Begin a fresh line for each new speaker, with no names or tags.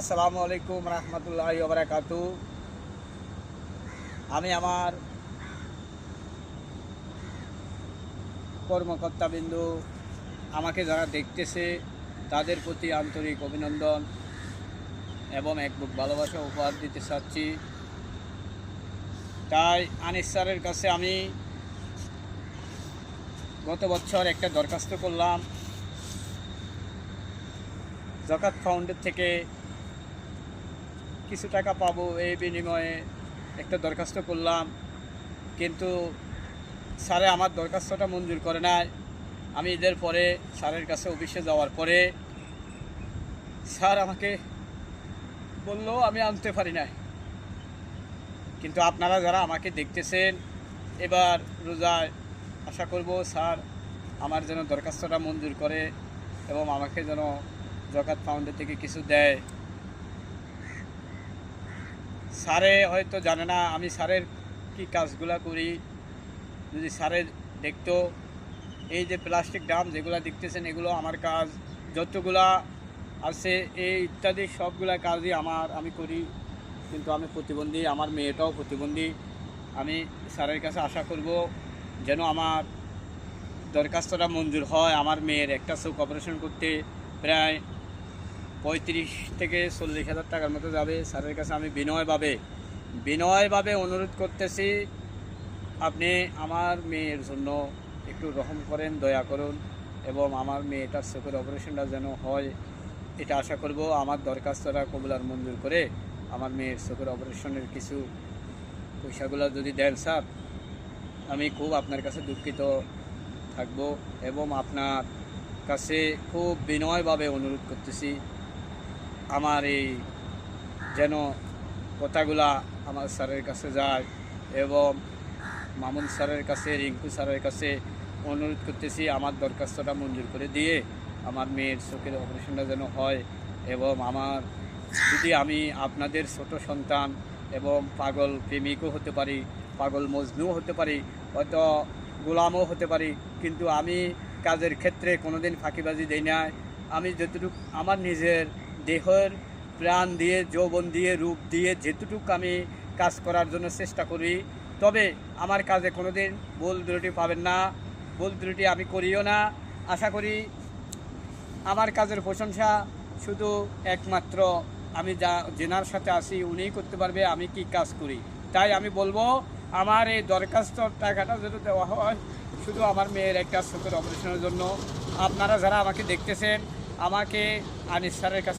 আসসালামু আলাইকুম রহমতুল্লাহি ওয়া বারাকাতু। আমি আমার কর্মকর্তাবৃন্দ আমাকে যারা দেখতেছে তাদের প্রতি আন্তরিক অভিনন্দন এবং এক বুক ভালোবাসা উপহার দিতে চাচ্ছি। তাই আনিস স্যারের কাছে আমি গত বছর একটা দরখাস্ত করলাম যাকাত ফাউন্ডের থেকে কিছু টাকা পাবো এই বিনিময়ে একটা দরখাস্ত করলাম, কিন্তু স্যারে আমার দরখাস্তটা মঞ্জুর করে নাই। আমি ঈদের পরে স্যারের কাছে অফিসে যাওয়ার পরে স্যার আমাকে বললো আমি আনতে পারি নাই। কিন্তু আপনারা যারা আমাকে দেখতেছেন এবার রোজায় আশা করব স্যার আমার যেন দরখাস্তটা মঞ্জুর করে এবং আমাকে যেন যাকাত ফাউন্ডের থেকে কিছু দেয়। স্যারে হয়তো জানে না আমি স্যারের কি কাজগুলা করি। যদি স্যারের দেখতো, এই যে প্লাস্টিক ড্রাম যেগুলো দেখতেছেন এগুলো আমার কাজ, যতগুলা আছে এই ইত্যাদি সবগুলা কাজই আমি করি। কিন্তু আমি প্রতিবন্ধী, আমার মেয়েটাও প্রতিবন্ধী। আমি স্যারের কাছে আশা করব যেন আমার দরখাস্তটা মঞ্জুর হয়। আমার মেয়ের একটা চোখ অপারেশন করতে প্রায় 35 থেকে 40,000 টাকার মতো যাবে। স্যারের কাছে আমি বিনয়ভাবে অনুরোধ করতেছি, আপনি আমার মেয়ের জন্য একটু রহম করেন, দয়া করুন এবং আমার মেয়েটার চোখের অপারেশনটা যেন হয় এটা আশা করব। আমার দরখাস্তটা কবুলার মঞ্জুর করে আমার মেয়ের চোখের অপারেশনের কিছু পয়সাগুলো যদি দেন স্যার, আমি খুব আপনার কাছে দুঃখিত থাকব এবং আপনার কাছে খুব বিনয়ভাবে অনুরোধ করতেছি আমার এই যেন কথাগুলা আমার স্যারের কাছে যায় এবং মামুন স্যারের কাছে, রিঙ্কু স্যারের কাছে অনুরোধ করতেছি আমার দরখাস্তটা মঞ্জুর করে দিয়ে আমার মেয়ের চোখের অপারেশনটা যেন হয়। এবং আমার যদি আমি আপনাদের ছোট সন্তান এবং পাগল প্রেমিকও হতে পারি, পাগল মজনুও হতে পারি, হয়তো গোলামও হতে পারি, কিন্তু আমি কাজের ক্ষেত্রে কোনোদিন ফাঁকিবাজি দেই না। আমি যতটুকু আমার নিজের দেহের প্রাণ দিয়ে, যৌবন দিয়ে, রূপ দিয়ে যেতটুকু আমি কাজ করার জন্য চেষ্টা করি, তবে আমার কাজে কোনোদিন ভুল ত্রুটি পাবেন না। ভুল ত্রুটি আমি করিও না। আশা করি আমার কাজের প্রশংসা শুধু একমাত্র আমি যেনার সাথে আসি উনিই করতে পারবে আমি কি কাজ করি। তাই আমি বলবো আমার এই দরখাস্ত টাকাটা যদি দেওয়া হয় শুধু আমার মেয়ের একটা চোখের অপারেশনের জন্য। আপনারা যারা আমাকে দেখতেছেন আমাকে আনিস স্যারের কাছে